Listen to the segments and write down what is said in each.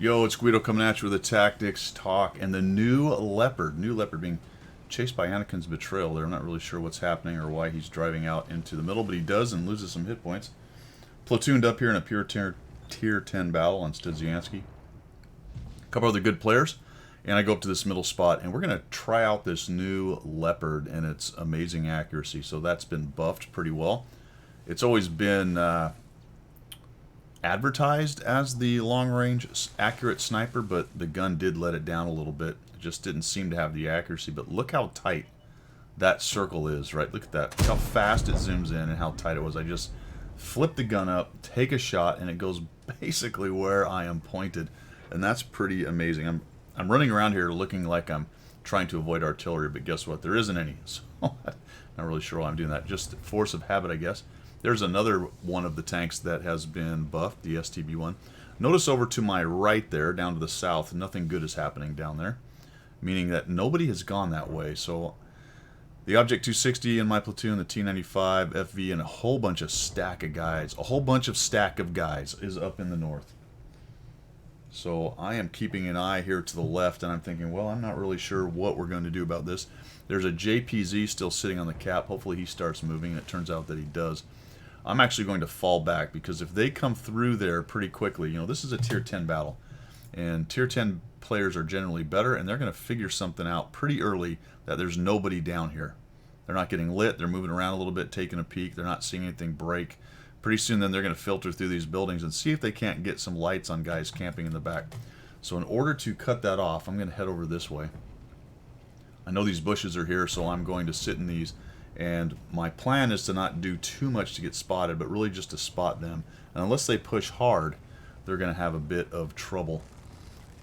Yo, it's Guido coming at you with a tactics talk and the new Leopard. New Leopard being chased by Anakin's betrayal there. I'm not really sure what's happening or why he's driving out into the middle, but he does and loses some hit points. Platooned up here in a pure tier 10 battle on Studzianski. A couple other good players, and I go up to this middle spot, and we're going to try out this new Leopard and its amazing accuracy. So that's been buffed pretty well. It's always been advertised as the long-range accurate sniper, but the gun did let it down a little bit. It just didn't seem to have the accuracy, but look how tight that circle is, right? Look at that. Look how fast it zooms in and how tight it was. I just flip the gun up, take a shot, and it goes basically where I am pointed, and that's pretty amazing. I'm running around here looking like I'm trying to avoid artillery, but guess what? There isn't any, so I'm not really sure why I'm doing that. Just force of habit, I guess. There's another one of the tanks that has been buffed, the STB-1. Notice over to my right there, down to the south, nothing good is happening down there, meaning that nobody has gone that way. So the Object 260 in my platoon, the T-95, FV, and a whole bunch of stack of guys, is up in the north. So I am keeping an eye here to the left, and I'm thinking, well, I'm not really sure what we're going to do about this. There's a JPZ still sitting on the cap. Hopefully he starts moving, and it turns out that he does. I'm actually going to fall back, because if they come through there pretty quickly, you know, this is a tier 10 battle, and tier 10 players are generally better, and they're going to figure something out pretty early that there's nobody down here. They're not getting lit, they're moving around a little bit, taking a peek, they're not seeing anything break. Pretty soon then they're going to filter through these buildings and see if they can't get some lights on guys camping in the back. So in order to cut that off, I'm going to head over this way. I know these bushes are here, so I'm going to sit in these. And my plan is to not do too much to get spotted, but really just to spot them. And unless they push hard, they're going to have a bit of trouble.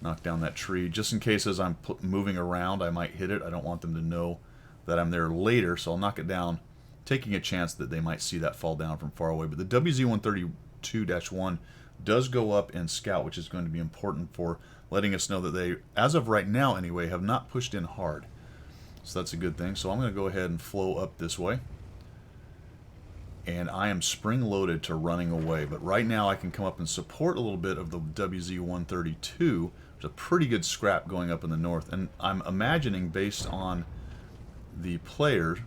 Knock down that tree. Just in case as I'm moving around, I might hit it. I don't want them to know that I'm there later, so I'll knock it down, taking a chance that they might see that fall down from far away. But the WZ-132-1 does go up and scout, which is going to be important for letting us know that they, as of right now anyway, have not pushed in hard. So that's a good thing. So I'm going to go ahead and flow up this way. And I am spring-loaded to running away. But right now I can come up and support a little bit of the WZ-132. There's a pretty good scrap going up in the north. And I'm imagining, based on the players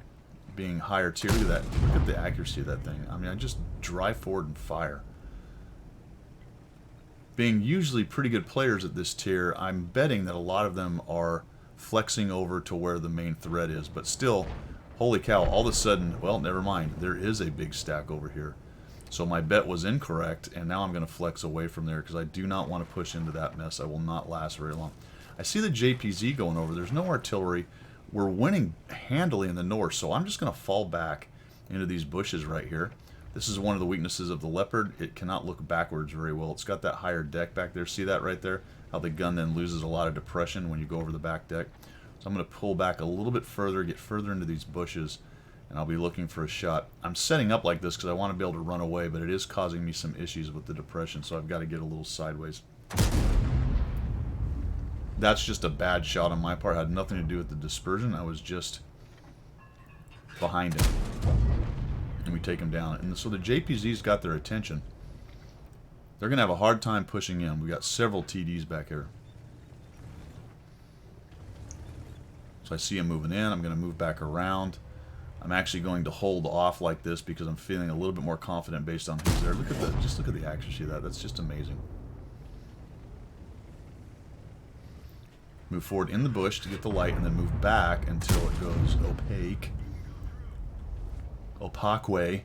being higher tier, look at that. Look at the accuracy of that thing. I mean, I just drive forward and fire. Being usually pretty good players at this tier, I'm betting that a lot of them are flexing over to where the main threat is, but still, holy cow, all of a sudden, well, never mind, there is a big stack over here. So my bet was incorrect, and now I'm going to flex away from there because I do not want to push into that mess. I will not last very long. I see the JPZ going over. There's no artillery. We're winning handily in the north, so I'm just going to fall back into these bushes right here. This is one of the weaknesses of the Leopard. It cannot look backwards very well. It's got that higher deck back there. See that right there? How the gun then loses a lot of depression when you go over the back deck. So I'm going to pull back a little bit further, get further into these bushes, and I'll be looking for a shot. I'm setting up like this because I want to be able to run away, but it is causing me some issues with the depression, so I've got to get a little sideways. That's just a bad shot on my part. It had nothing to do with the dispersion. I was just behind him. And we take him down. And so the JPZ's got their attention. They're going to have a hard time pushing in. We've got several TDs back here. So I see him moving in. I'm going to move back around. I'm actually going to hold off like this because I'm feeling a little bit more confident based on who's there. Look at the, just look at the accuracy of that. That's just amazing. Move forward in the bush to get the light, and then move back until it goes opaque way.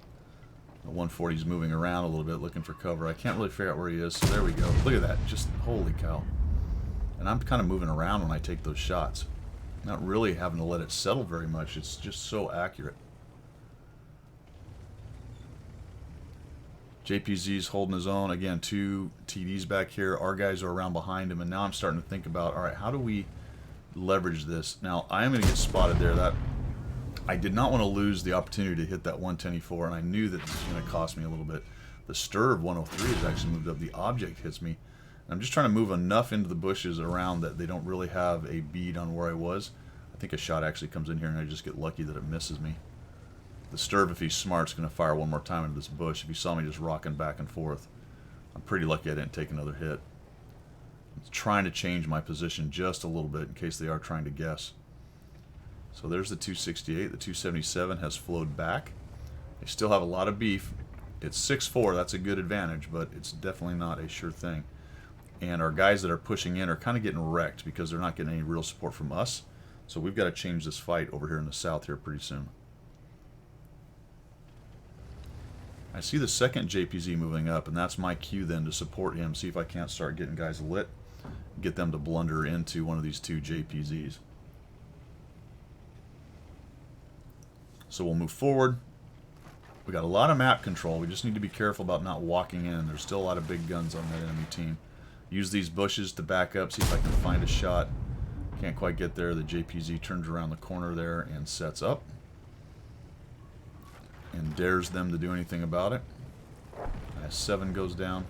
The 140 is moving around a little bit, looking for cover. I can't really figure out where he is, so there we go. Look at that. Just, holy cow. And I'm kind of moving around when I take those shots. Not really having to let it settle very much. It's just so accurate. JPZ's holding his own. Again, two TDs back here. Our guys are around behind him, and now I'm starting to think about, all right, how do we leverage this? Now, I am going to get spotted there. That I did not want to lose the opportunity to hit that 110-4, and I knew that this was going to cost me a little bit. The Sturv 103 has actually moved up. The Object hits me. And I'm just trying to move enough into the bushes around that they don't really have a bead on where I was. I think a shot actually comes in here, and I just get lucky that it misses me. The Sturv, if he's smart, is going to fire one more time into this bush. If he saw me just rocking back and forth, I'm pretty lucky I didn't take another hit. trying to change my position just a little bit in case they are trying to guess. So there's the 268. The 277 has flowed back. They still have a lot of beef. It's 6'4", that's a good advantage, but it's definitely not a sure thing. And our guys that are pushing in are kind of getting wrecked because they're not getting any real support from us. So we've got to change this fight over here in the south here pretty soon. I see the second JPZ moving up, and that's my cue then to support him, see if I can't start getting guys lit, get them to blunder into one of these two JPZs. So we'll move forward. We got a lot of map control. We just need to be careful about not walking in. There's still a lot of big guns on that enemy team. Use these bushes to back up, see if I can find a shot. Can't quite get there. The JPZ turns around the corner there and sets up. And dares them to do anything about it. S7 goes down.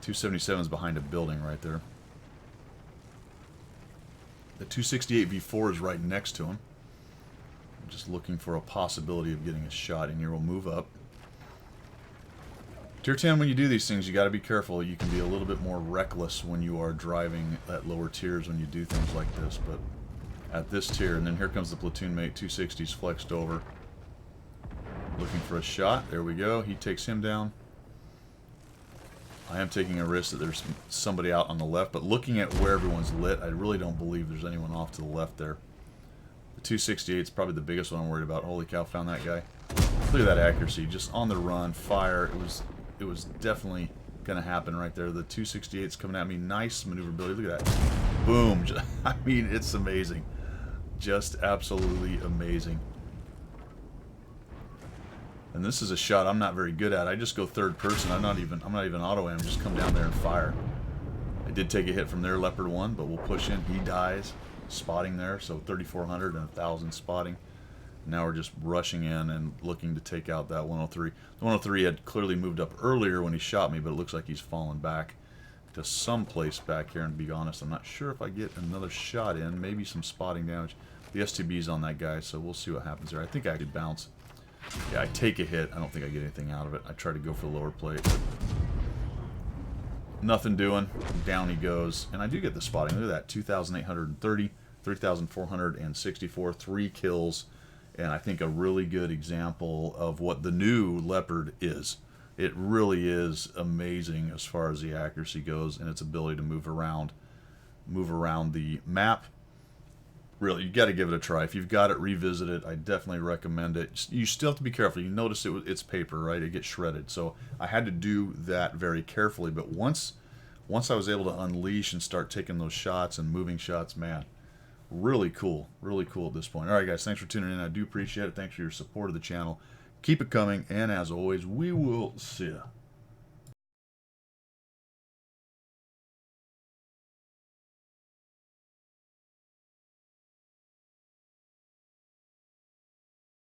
277 is behind a building right there. The 268 V4 is right next to him. I'm just looking for a possibility of getting a shot in here. We'll move up. Tier 10, when you do these things, you got to be careful. You can be a little bit more reckless when you are driving at lower tiers when you do things like this. But at this tier, and then here comes the platoon mate, 260's flexed over. Looking for a shot. There we go. He takes him down. I am taking a risk that there's somebody out on the left, but looking at where everyone's lit, I really don't believe there's anyone off to the left there. The 268 is probably the biggest one I'm worried about. Holy cow, found that guy. Look at that accuracy. Just on the run, fire. It was definitely going to happen right there. The 268's coming at me. Nice maneuverability. Look at that. Boom. I mean, it's amazing. Just absolutely amazing. And this is a shot I'm not very good at. I just go third person. I'm not even auto aim. Just come down there and fire. I did take a hit from their Leopard 1, but we'll push in. He dies. Spotting there, so 3,400 and 1,000 spotting. Now we're just rushing in and looking to take out that 103. The 103 had clearly moved up earlier when he shot me, but it looks like he's fallen back to some place back here. And to be honest, I'm not sure if I get another shot in. Maybe some spotting damage. The STB's on that guy, so we'll see what happens there. I think I could bounce. Yeah, I take a hit. I don't think I get anything out of it. I try to go for the lower plate. Nothing doing. Down he goes. And I do get the spotting. Look at that. 2,830, 3,464, 3 kills. And I think a really good example of what the new Leopard is. It really is amazing as far as the accuracy goes and its ability to move around the map. Really, you got to give it a try. If you've got it, revisit it. I definitely recommend it. You still have to be careful. You notice it's paper, right? It gets shredded. So I had to do that very carefully. But once I was able to unleash and start taking those shots and moving shots, man, really cool at this point. All right, guys, thanks for tuning in. I do appreciate it. Thanks for your support of the channel. Keep it coming, and as always, we will see ya.